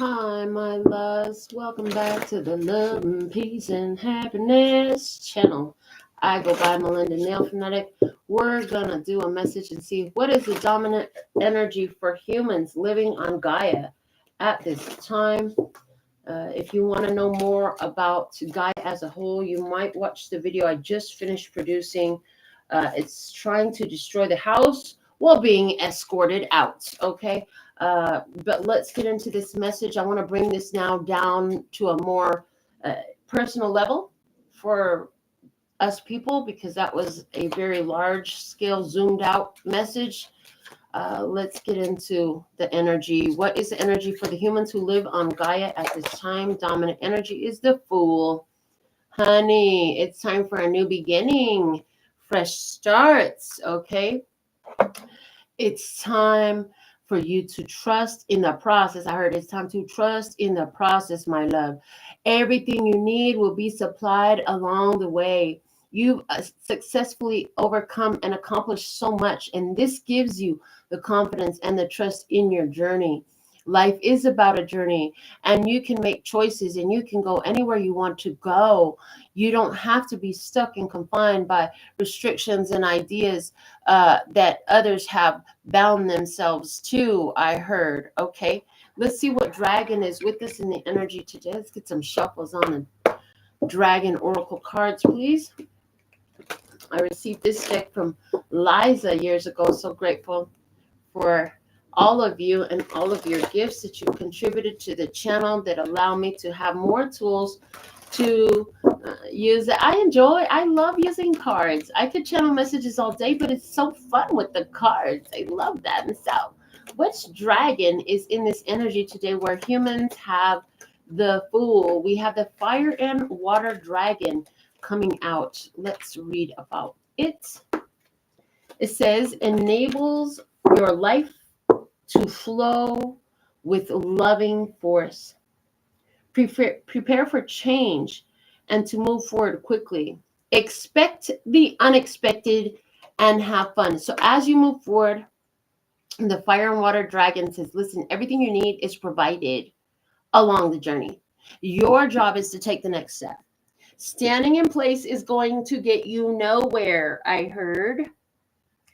Hi, my loves. Welcome back to the Love and Peace and Happiness channel. I go by Melinda NailFanatic. We're going to do a message and see what is the dominant energy for humans living on Gaia at this time. If you want to know more about Gaia as a whole, you might watch the video I just finished producing. It's trying to destroy the house while being escorted out, okay? But let's get into this message. I want to bring this now down to a more personal level for us people, because that was a very large scale zoomed out message. Let's get into the energy. What is the energy for the humans who live on Gaia at this time? Dominant energy is the Fool. Honey, it's time for a new beginning. Fresh starts, okay? It's time for you to trust in the process. I heard it's time to trust in the process, my love. Everything you need will be supplied along the way. You've successfully overcome and accomplished so much, and this gives you the confidence and the trust in your journey. Life is about a journey, and you can make choices and you can go anywhere you want to go. You don't have to be stuck and confined by restrictions and ideas that others have bound themselves to, I heard. Okay, let's see what dragon is with us in the energy today. Let's get some shuffles on the dragon oracle cards, please. I received this deck from Liza years ago. So grateful for all of you and all of your gifts that you've contributed to the channel that allow me to have more tools to use. I love using cards. I could channel messages all day, but it's so fun with the cards. I love that. And so, which dragon is in this energy today where humans have the Fool? We have the fire and water dragon coming out. Let's read about it. It says, enables your life to flow with loving force. Prepare for change and to move forward quickly. Expect the unexpected and have fun. So as you move forward, the fire and water dragon says, listen, everything you need is provided along the journey. Your job is to take the next step. Standing in place is going to get you nowhere, I heard.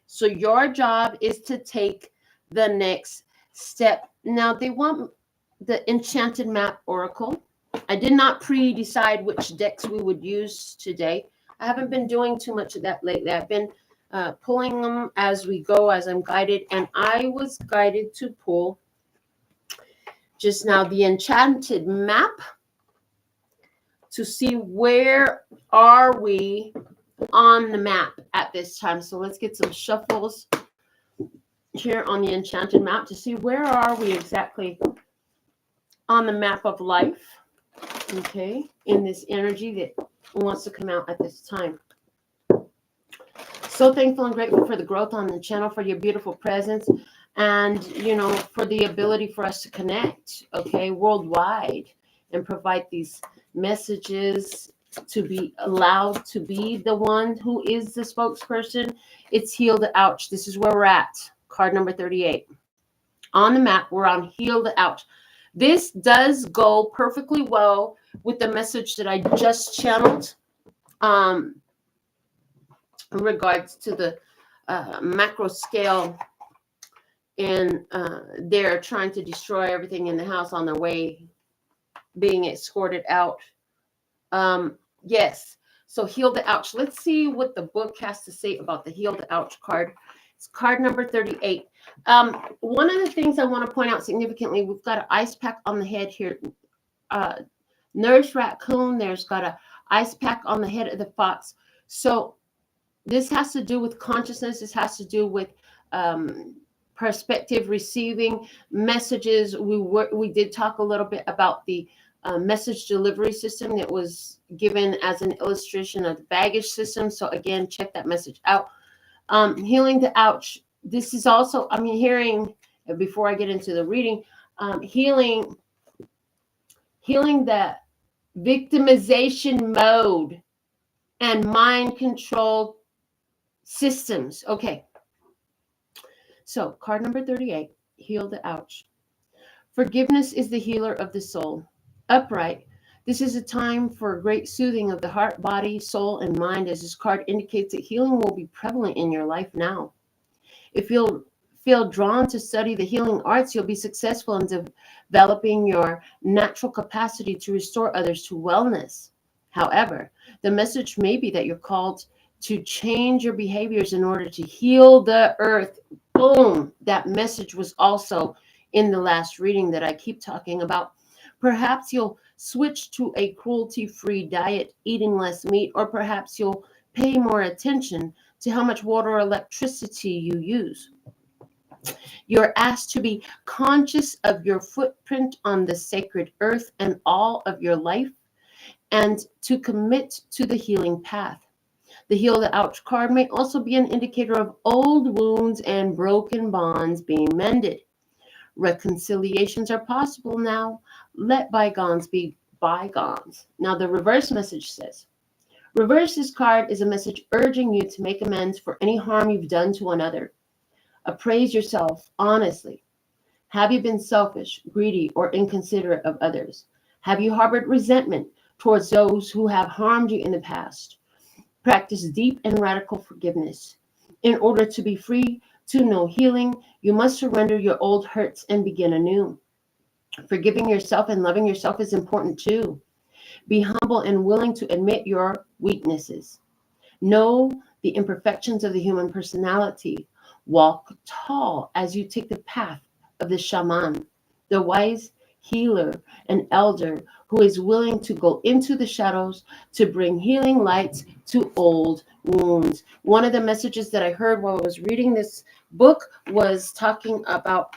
So your job is to take the next step. Now, they want the Enchanted Map Oracle. I did not pre-decide which decks we would use today. I haven't been doing too much of that lately. I've been pulling them as we go, as I'm guided. And I was guided to pull just now the Enchanted Map to see where are we on the map at this time. So let's get some shuffles here on the Enchanted Map to see where are we exactly on the map of life, okay, in this energy that wants to come out at this time. So thankful and grateful for the growth on the channel, for your beautiful presence, and, you know, for the ability for us to connect, okay, worldwide, and provide these messages to be allowed to be the one who is the spokesperson. It's Heal the Ouch. This is where we're at. Card number 38. On the map, we're on Heal the Ouch. This does go perfectly well with the message that I just channeled in regards to the macro scale, and they're trying to destroy everything in the house on their way being escorted out. Yes, so Heal the Ouch. Let's see what the book has to say about the Heal the Ouch card. It's card number 38. One of the things I want to point out significantly, we've got an ice pack on the head here. Nurse raccoon, there's got an ice pack on the head of the fox. So this has to do with consciousness. This has to do with perspective, receiving messages. We did talk a little bit about the message delivery system that was given as an illustration of the baggage system. So again, check that message out. Healing the ouch. This is also, I'm hearing, before I get into the reading, healing the victimization mode and mind control systems. Okay. So card number 38, Heal the Ouch. Forgiveness is the healer of the soul. Upright. This is a time for great soothing of the heart, body, soul, and mind, as this card indicates that healing will be prevalent in your life now. If you'll feel drawn to study the healing arts, you'll be successful in developing your natural capacity to restore others to wellness. However, the message may be that you're called to change your behaviors in order to heal the earth. Boom! That message was also in the last reading that I keep talking about. Perhaps you'll switch to a cruelty-free diet, eating less meat, or perhaps you'll pay more attention to how much water or electricity you use. You're asked to be conscious of your footprint on the sacred earth and all of your life, and to commit to the healing path. The Heal the Ouch card may also be an indicator of old wounds and broken bonds being mended. Reconciliations are possible now. Let bygones be bygones. Now, the reverse message says, reverse this card is a message urging you to make amends for any harm you've done to another. Appraise yourself honestly. Have you been selfish, greedy, or inconsiderate of others? Have you harbored resentment towards those who have harmed you in the past? Practice deep and radical forgiveness. In order to be free to know healing, you must surrender your old hurts and begin anew. Forgiving yourself and loving yourself is important too. Be humble and willing to admit your weaknesses. Know the imperfections of the human personality. Walk tall as you take the path of the shaman, the wise healer and elder who is willing to go into the shadows to bring healing lights to old wounds. One of the messages that I heard while I was reading this book was talking about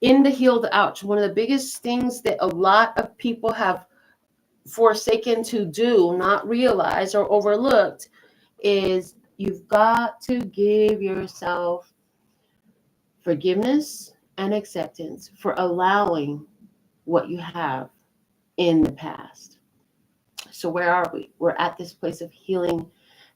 in the Heal the Ouch. One of the biggest things that a lot of people have forsaken to do, not realized or overlooked, is you've got to give yourself forgiveness and acceptance for allowing what you have in the past. So where are we? We're at this place of healing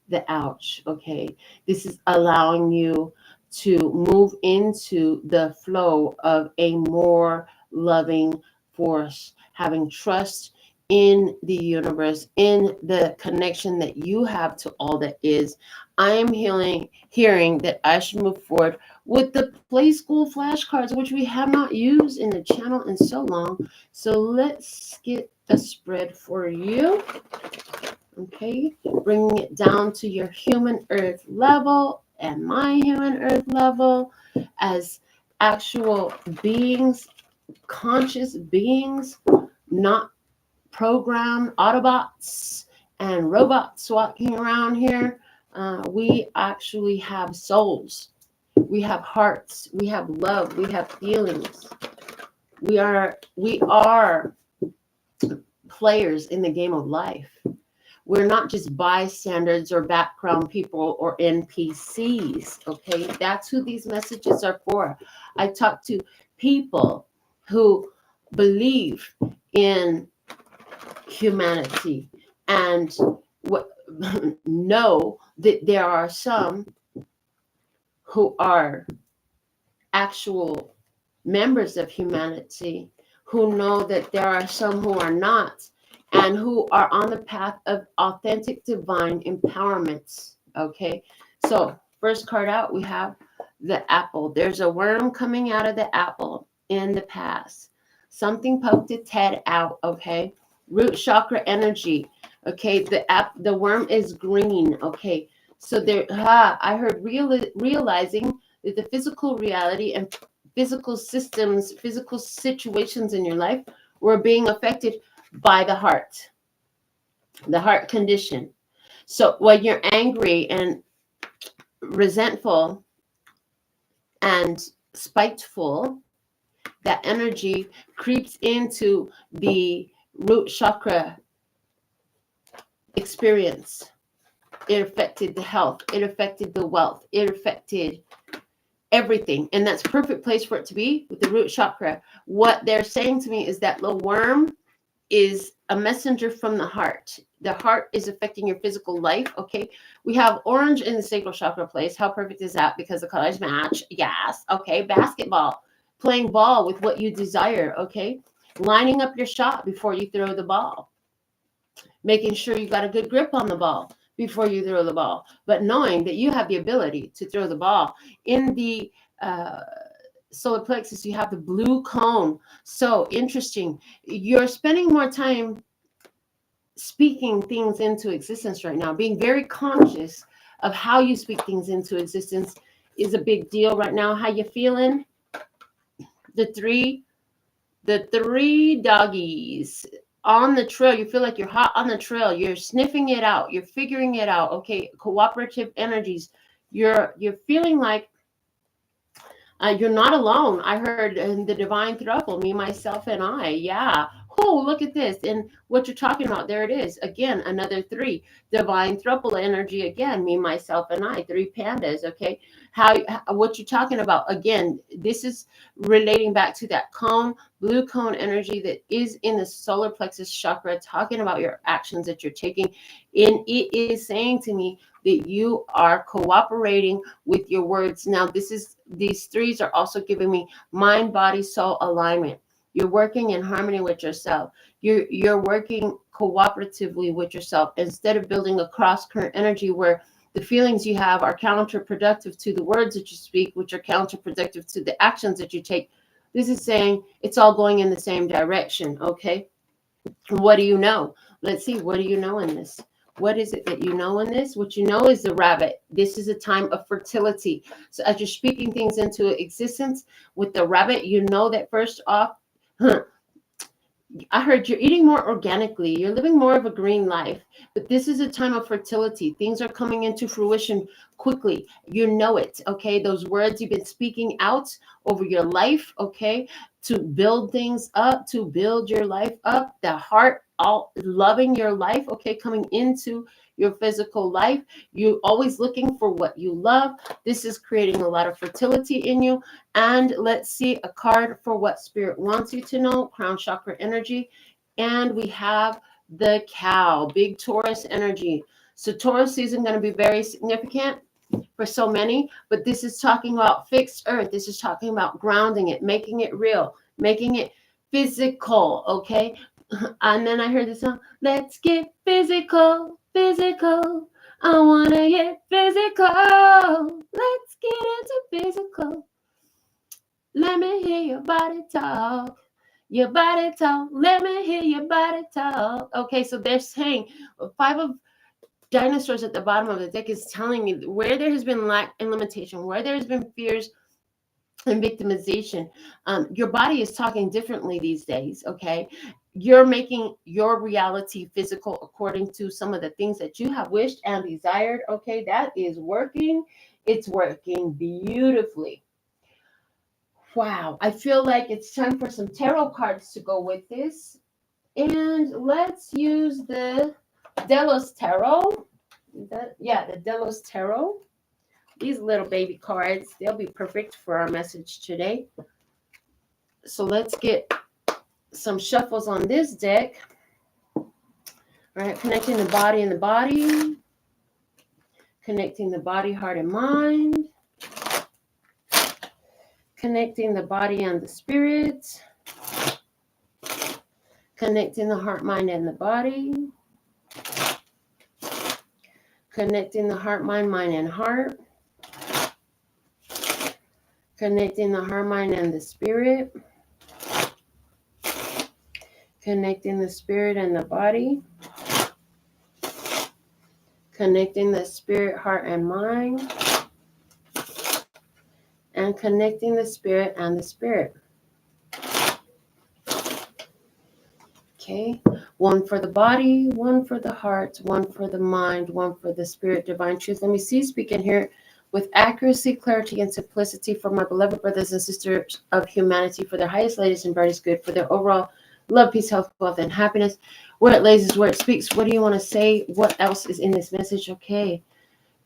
the ouch, okay? This is allowing you to move into the flow of a more loving force, having trust in the universe, in the connection that you have to all that is. I am hearing that I should move forward with the Play School flashcards, which we have not used in the channel in so long. So let's get a spread for you. Okay, bringing it down to your human earth level and my human earth level as actual beings, conscious beings, not programmed Autobots and robots walking around here. We actually have souls. We have hearts. We have love. We have feelings. We are players in the game of life. We're not just bystanders or background people or NPCs, okay? That's who these messages are for. I talk to people who believe in humanity and know that there are some who are actual members of humanity, who know that there are some who are not, and who are on the path of authentic divine empowerment. Okay, so first card out, we have the apple. There's a worm coming out of the apple in the past. Something poked its head out. Okay, root chakra energy. Okay, the worm is green. Okay, so there, I heard realizing that the physical reality and physical systems, physical situations in your life were being affected by the heart condition. So when you're angry and resentful and spiteful, that energy creeps into the root chakra experience. It affected the health. It affected the wealth. It affected everything. And that's a perfect place for it to be with the root chakra. What they're saying to me is that the worm is a messenger from the heart. The heart is affecting your physical life. Okay, we have orange in the sacral chakra place. How perfect is that? Because the colors match. Yes. Okay, basketball playing ball with what you desire, okay? Lining up your shot before you throw the ball. Making sure you got a good grip on the ball before you throw the ball, but knowing that you have the ability to throw the ball. In the solar plexus, you have the blue cone. So interesting. You're spending more time speaking things into existence right now. Being very conscious of how you speak things into existence is a big deal right now. How you feeling? The three doggies on the trail. You feel like you're hot on the trail. You're sniffing it out. You're figuring it out. Okay, cooperative energies. You're feeling like you're not alone. I heard in the divine throuple, me, myself, and I. Yeah. Oh, look at this. And what you're talking about, there it is. Again, another three. Divine throuple energy again. Me, myself, and I. Three pandas. Okay. What you're talking about, again, this is relating back to that cone, blue cone energy that is in the solar plexus chakra, talking about your actions that you're taking. And it is saying to me that you are cooperating with your words. Now, these threes are also giving me mind, body, soul alignment. You're working in harmony with yourself. You're working cooperatively with yourself instead of building a cross current energy where the feelings you have are counterproductive to the words that you speak, which are counterproductive to the actions that you take. This is saying it's all going in the same direction. Okay. What do you know? Let's see. What do you know in this? What is it that you know in this? What you know is the rabbit. This is a time of fertility. So as you're speaking things into existence with the rabbit, you know that first off, I heard you're eating more organically. You're living more of a green life. But this is a time of fertility. Things are coming into fruition quickly. You know it, okay? Those words you've been speaking out over your life, okay? To build things up, to build your life up. The heart, all loving your life, okay? Coming into your physical life. You're always looking for what you love. This is creating a lot of fertility in you. And let's see a card for what spirit wants you to know. Crown chakra energy. And we have the cow, big Taurus energy. So Taurus season going to be very significant for so many, but this is talking about fixed earth. This is talking about grounding it, making it real, making it physical, okay? And then I heard the song, let's get physical, physical. I want to get physical. Let's get into physical. Let me hear your body talk. Your body talk. Let me hear your body talk. Okay, so they're saying 5 of dinosaurs at the bottom of the deck is telling me where there has been lack and limitation, where there has been fears and victimization. Your body is talking differently these days, okay? You're making your reality physical according to some of the things that you have wished and desired, okay? That is working. It's working beautifully. Wow, I feel like it's time for some tarot cards to go with this. And let's use the Delos Tarot. The Delos Tarot. These little baby cards, they'll be perfect for our message today. So let's get some shuffles on this deck. All right, connecting the body and the body. Connecting the body, heart, and mind. Connecting the body and the spirit. Connecting the heart, mind, and the body. Connecting the heart, mind, and heart. Connecting the heart, mind, and the spirit. Connecting the spirit and the body. Connecting the spirit, heart, and mind. And connecting the spirit and the spirit. Okay. 1 for the body, 1 for the heart, 1 for the mind, 1 for the spirit, divine truth. Let me see, speaking here with accuracy, clarity, and simplicity for my beloved brothers and sisters of humanity, for their highest, latest, and brightest good, for their overall love, peace, health, wealth, and happiness. Where it lays is where it speaks. What do you want to say? What else is in this message? Okay.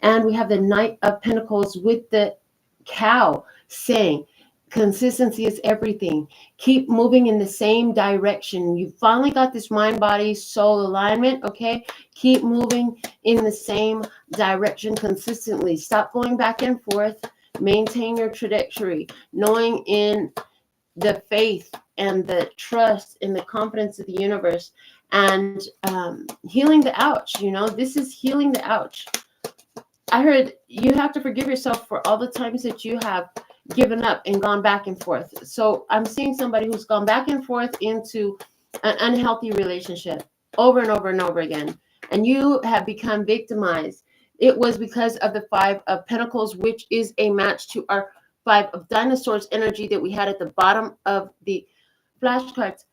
And we have the Knight of Pentacles with the cow saying, consistency is everything. Keep moving in the same direction. You finally got this mind, body, soul alignment, okay? Keep moving in the same direction consistently. Stop going back and forth. Maintain your trajectory. Knowing in the faith and the trust and the confidence of the universe, and healing the ouch. You know, this is healing the ouch. I heard you have to forgive yourself for all the times that you have given up and gone back and forth. So I'm seeing somebody who's gone back and forth into an unhealthy relationship over and over and over again, and you have become victimized. It was because of the Five of Pentacles, which is a match to our Five of Dinosaurs energy that we had at the bottom of the flashcards.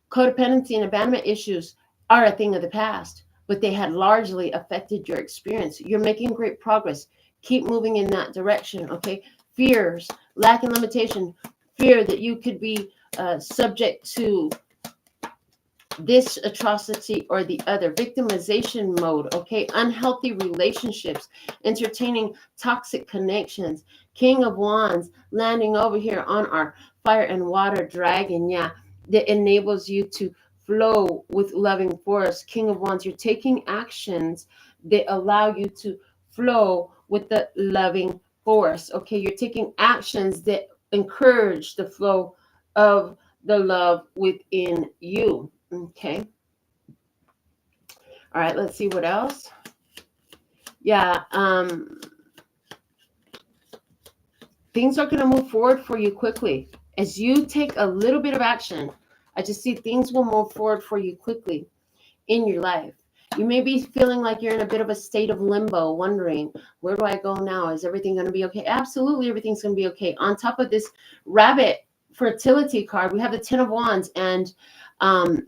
Codependency and abandonment issues are a thing of the past, but they had largely affected your experience. You're making great progress. Keep moving in that direction, okay? Fears, lack and limitation, fear that you could be subject to this atrocity or the other, victimization mode, okay? Unhealthy relationships, entertaining toxic connections, King of Wands landing over here on our fire and water dragon, yeah, that enables you to flow with loving force. King of Wands, you're taking actions that allow you to flow with the loving force, okay? You're taking actions that encourage the flow of the love within you. Okay. All right, let's see what else. Yeah, things are going to move forward for you quickly. As you take a little bit of action, I just see things will move forward for you quickly in your life. You may be feeling like you're in a bit of a state of limbo, wondering, where do I go now? Is everything going to be okay? Absolutely, everything's going to be okay. On top of this rabbit fertility card, we have the Ten of Wands, and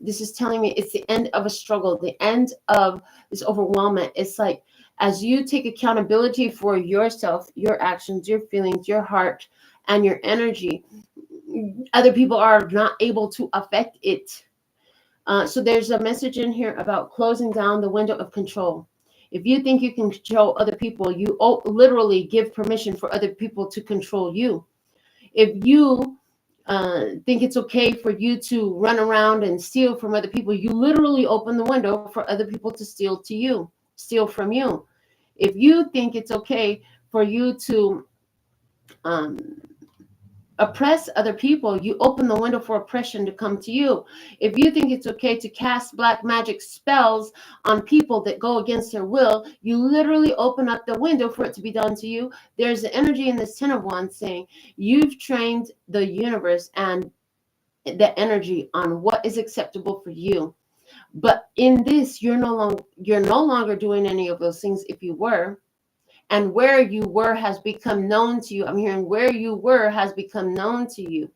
this is telling me it's the end of a struggle, the end of this overwhelmment. It's like, as you take accountability for yourself, your actions, your feelings, your heart, and your energy, other people are not able to affect it. So there's a message in here about closing down the window of control. If you think you can control other people, you literally give permission for other people to control you. If you think it's okay for you to run around and steal from other people, you literally open the window for other people to steal from you. If you think it's okay for you to oppress other people, you open the window for oppression to come to you. If you think it's okay to cast black magic spells on people that go against their will, you literally open up the window for it to be done to you. There's the energy in this Ten of Wands saying you've trained the universe and the energy on what is acceptable for you. But in this, you're no longer doing any of those things. If you were, and where you were has become known to you. I'm hearing where you were has become known to you.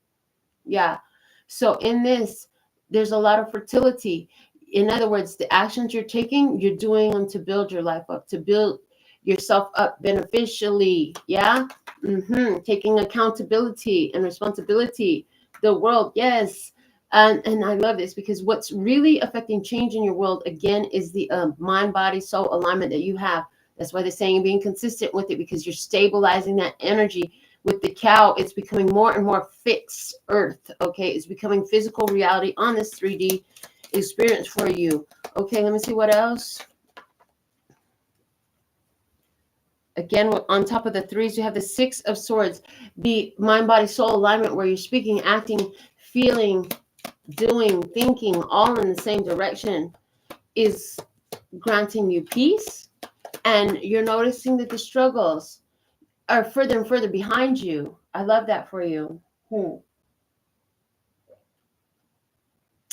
Yeah. So in this, there's a lot of fertility. In other words, the actions you're taking, you're doing them to build your life up, to build yourself up beneficially. Yeah. Taking accountability and responsibility. The world, yes. And I love this because what's really affecting change in your world, again, is the mind, body, soul alignment that you have. That's why they're saying being consistent with it, because you're stabilizing that energy. With the cow, it's becoming more and more fixed earth. Okay, it's becoming physical reality on this 3D experience for you. Okay, let me see what else. Again, on top of the threes, you have the Six of Swords, the mind, body, soul alignment, where you're speaking, acting, feeling, doing, thinking, all in the same direction, is granting you peace. And you're noticing that the struggles are further and further behind you. I love that for you.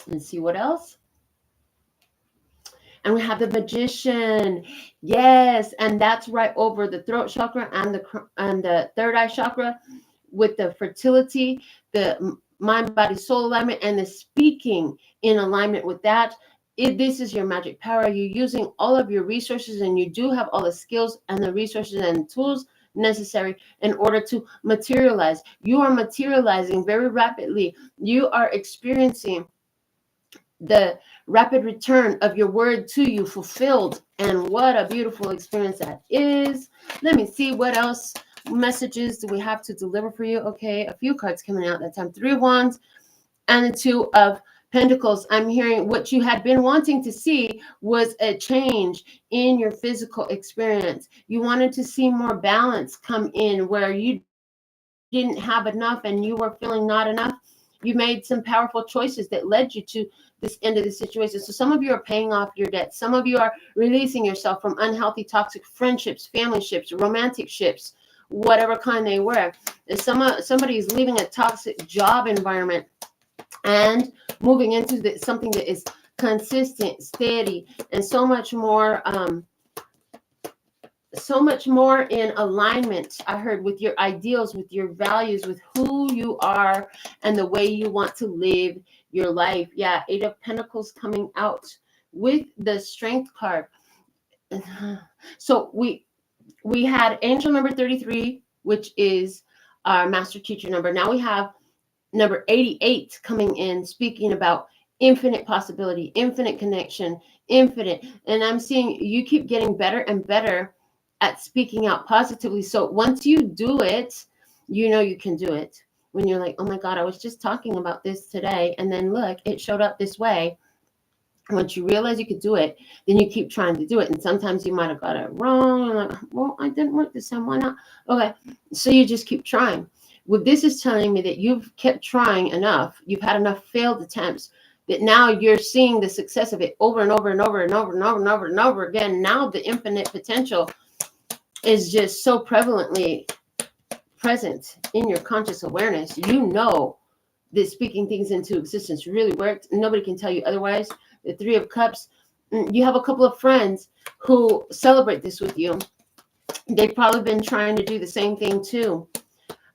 Let's see what else. And we have the Magician. Yes, and that's right over the throat chakra and the third eye chakra, with the fertility, the mind, body, soul alignment, and the speaking in alignment with that. This is your magic power. You're using all of your resources, and you do have all the skills and the resources and tools necessary in order to materialize. You are materializing very rapidly. You are experiencing the rapid return of your word to you fulfilled. And what a beautiful experience that is. Let me see what else messages do we have to deliver for you. Okay, a few cards coming out that time. Three of Wands and the Two of Pentacles. I'm hearing what you had been wanting to see was a change in your physical experience. You wanted to see more balance come in where you didn't have enough and you were feeling not enough. You made some powerful choices that led you to this end of the situation. So some of you are paying off your debt. Some of you are releasing yourself from unhealthy, toxic friendships, family ships, romantic ships, whatever kind they were. And somebody is leaving a toxic job environment and moving into something that is consistent, steady, and so much more in alignment, I heard, with your ideals, with your values, with who you are and the way you want to live your life. Yeah, 8 of Pentacles coming out with the Strength card. So we had angel number 33, which is our master teacher number. Now we have number 88 coming in, speaking about infinite possibility, infinite connection, infinite. And I'm seeing you keep getting better and better at speaking out positively. So once you do it, you know you can do it. When you're like, oh my God, I was just talking about this today, and then look, it showed up this way. Once you realize you could do it, then you keep trying to do it. And sometimes you might have got it wrong. You're like, well, I didn't work this time. Why not? Okay. So you just keep trying. What this is telling me that you've kept trying enough. You've had enough failed attempts that now you're seeing the success of it over and over and over and over and over and over and over again. Now the infinite potential is just so prevalently present in your conscious awareness. You know that speaking things into existence really worked. Nobody can tell you otherwise. The 3 of Cups, you have a couple of friends who celebrate this with you. They've probably been trying to do the same thing too.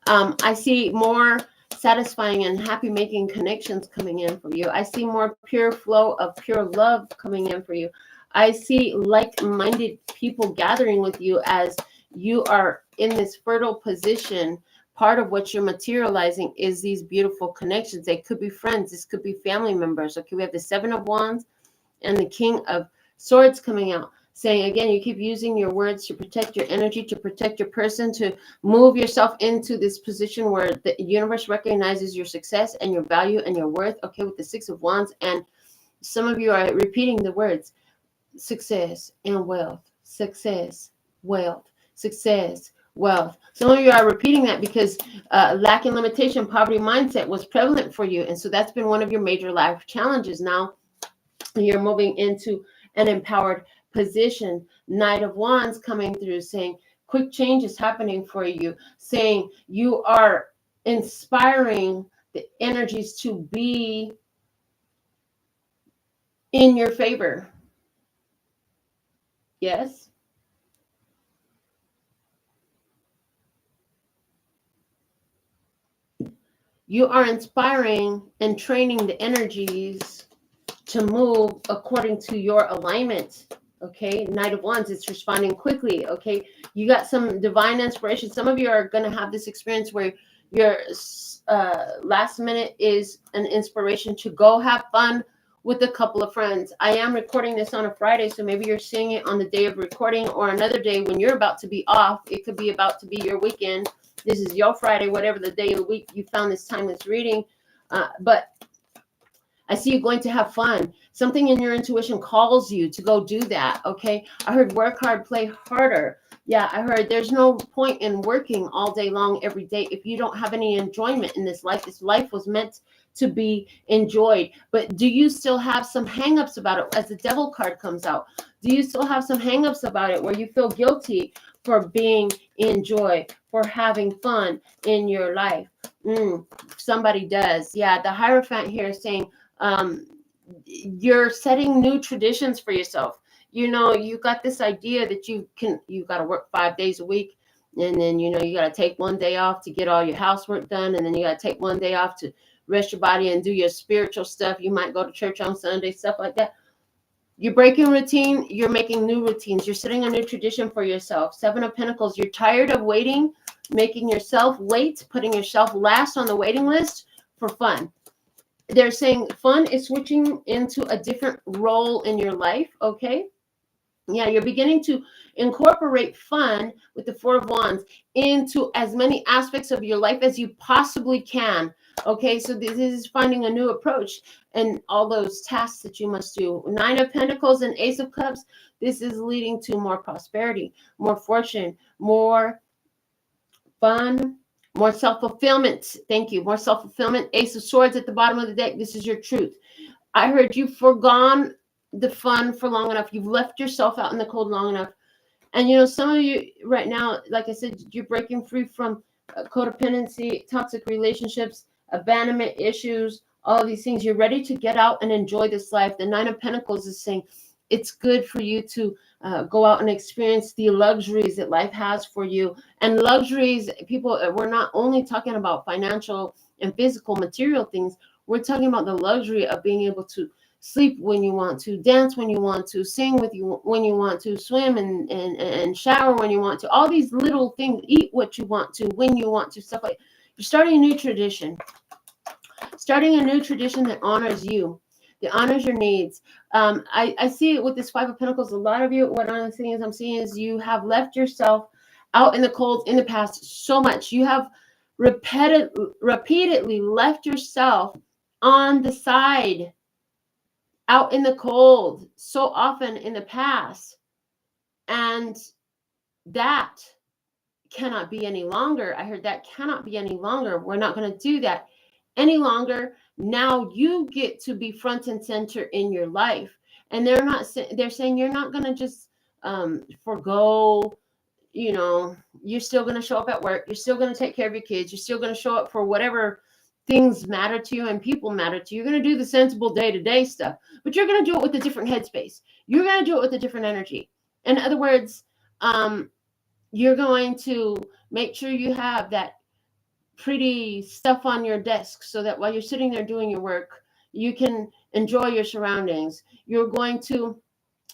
I see more satisfying and happy making connections coming in for you. I see more pure flow of pure love coming in for you. I see like-minded people gathering with you as you are in this fertile position. Part of what you're materializing is these beautiful connections. They could be friends. This could be family members. Okay, we have the 7 of Wands and the King of Swords coming out, saying, again, you keep using your words to protect your energy, to protect your person, to move yourself into this position where the universe recognizes your success and your value and your worth. Okay, with the 6 of Wands. And some of you are repeating the words success and wealth, success, wealth, success, wealth. Some of you are repeating that because lack and limitation, poverty mindset was prevalent for you. And so that's been one of your major life challenges. Now you're moving into an empowered position. Knight of Wands coming through, saying quick change is happening for you, saying you are inspiring the energies to be in your favor. Yes. You are inspiring and training the energies to move according to your alignment. Okay, Knight of Wands, it's responding quickly. Okay, you got some divine inspiration. Some of you are going to have this experience where your last minute is an inspiration to go have fun with a couple of friends. I am recording this on a Friday, so maybe you're seeing it on the day of recording or another day when you're about to be off. It could be about to be your weekend. This is your Friday, whatever the day of the week you found this timeless reading. But I see you going to have fun. Something in your intuition calls you to go do that, okay? I heard work hard, play harder. Yeah, I heard there's no point in working all day long every day if you don't have any enjoyment in this life. This life was meant to be enjoyed. But do you still have some hangups about it as the Devil card comes out? Do you still have some hangups about it where you feel guilty for being in joy, for having fun in your life? Somebody does. Yeah, the Hierophant here is saying, you're setting new traditions for yourself. You know, you got this idea that you got to work 5 days a week, and then, you know, you got to take one day off to get all your housework done, and then you got to take one day off to rest your body and do your spiritual stuff. You might go to church on Sunday, stuff like that. You're breaking routine. You're making new routines. You're setting a new tradition for yourself. 7 of Pentacles. You're tired of waiting, making yourself wait, putting yourself last on the waiting list for fun. They're saying fun is switching into a different role in your life, okay? Yeah, you're beginning to incorporate fun with the 4 of Wands into as many aspects of your life as you possibly can, okay? So this is finding a new approach and all those tasks that you must do. 9 of Pentacles and Ace of Cups, this is leading to more prosperity, more fortune, more fun, More self-fulfillment. Thank you. More self-fulfillment. Ace of Swords at the bottom of the deck. This is your truth. I heard you've forgone the fun for long enough. You've left yourself out in the cold long enough. And, you know, some of you right now, like I said, you're breaking free from codependency, toxic relationships, abandonment issues, all of these things. You're ready to get out and enjoy this life. The Nine of Pentacles is saying it's good for you to go out and experience the luxuries that life has for you. And luxuries, people, we're not only talking about financial and physical material things. We're talking about the luxury of being able to sleep when you want to, dance when you want to, sing with you when you want to, swim and shower when you want to, all these little things, eat what you want to, when you want to, stuff like you're starting a new tradition. Starting a new tradition that honors you, that honors your needs. I see it with this Five of Pentacles. A lot of you, what I'm seeing is you have left yourself out in the cold in the past so much. You have repeatedly left yourself on the side, out in the cold so often in the past. And that cannot be any longer. I heard that cannot be any longer. We're not going to do that any longer. Now you get to be front and center in your life. And they're saying you're not going to just forgo, you know, you're still going to show up at work. You're still going to take care of your kids. You're still going to show up for whatever things matter to you and people matter to you. You're going to do the sensible day-to-day stuff, but you're going to do it with a different headspace. You're going to do it with a different energy. In other words, you're going to make sure you have that pretty stuff on your desk so that while you're sitting there doing your work, you can enjoy your surroundings. You're going to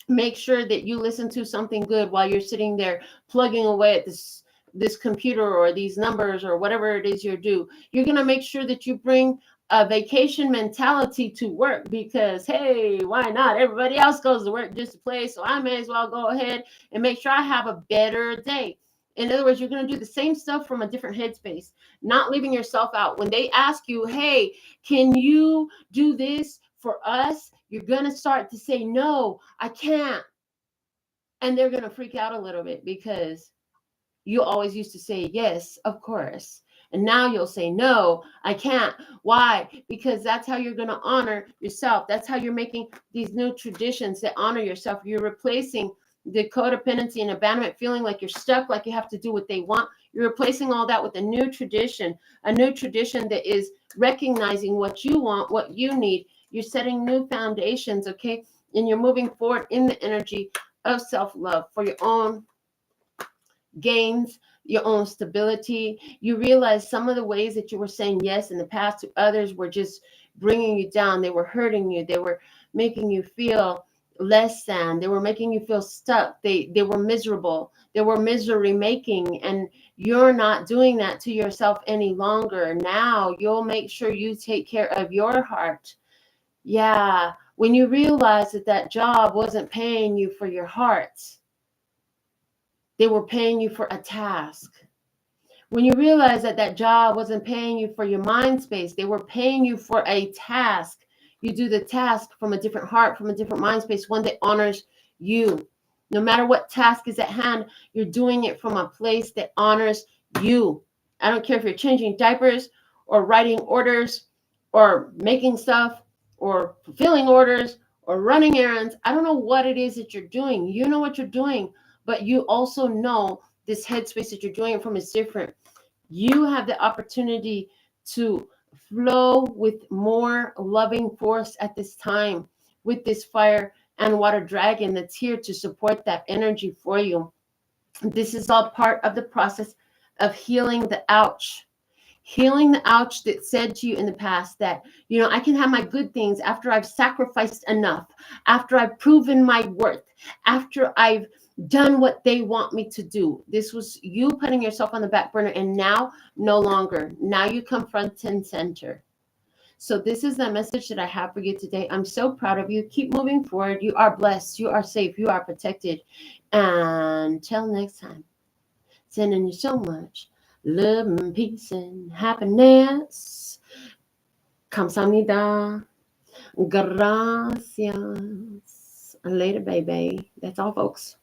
make sure that you listen to something good while you're sitting there plugging away at this computer or these numbers or whatever it is you do. You're going to make sure that you bring a vacation mentality to work because, hey, why not? Everybody else goes to work just to play, so I may as well go ahead and make sure I have a better day. In other words, you're going to do the same stuff from a different headspace, not leaving yourself out. When they ask you, hey, can you do this for us? You're going to start to say, no, I can't. And they're going to freak out a little bit because you always used to say, yes, of course. And now you'll say, no, I can't. Why? Because that's how you're going to honor yourself. That's how you're making these new traditions that honor yourself. You're replacing the codependency and abandonment, feeling like you're stuck, like you have to do what they want. You're replacing all that with a new tradition that is recognizing what you want, what you need. You're setting new foundations, okay? And you're moving forward in the energy of self-love for your own gains, your own stability. You realize some of the ways that you were saying yes in the past to others were just bringing you down. They were hurting you. They were making you feel less than. They were making you feel stuck. They were miserable. They were misery making, and you're not doing that to yourself any longer. Now you'll make sure you take care of your heart. Yeah, when you realize that job wasn't paying you for your heart, they were paying you for a task. When you realize that job wasn't paying you for your mind space, they were paying you for a task. You do the task from a different heart, from a different mind space, one that honors you. No matter what task is at hand, you're doing it from a place that honors you. I don't care if you're changing diapers or writing orders or making stuff or fulfilling orders or running errands. I don't know what it is that you're doing. You know what you're doing, but you also know this headspace that you're doing it from is different. You have the opportunity to flow with more loving force at this time with this fire and water dragon that's here to support that energy for you. This is all part of the process of healing the ouch. Healing the ouch that said to you in the past that, you know, I can have my good things after I've sacrificed enough, after I've proven my worth, after I've done what they want me to do. This was you putting yourself on the back burner, and now no longer. Now you come front and center. So this is the message that I have for you today. I'm so proud of you. Keep moving forward. You are blessed. You are safe. You are protected. And until next time, sending you so much love and peace and happiness. 감사합니다. Gracias. Later, baby. That's all, folks.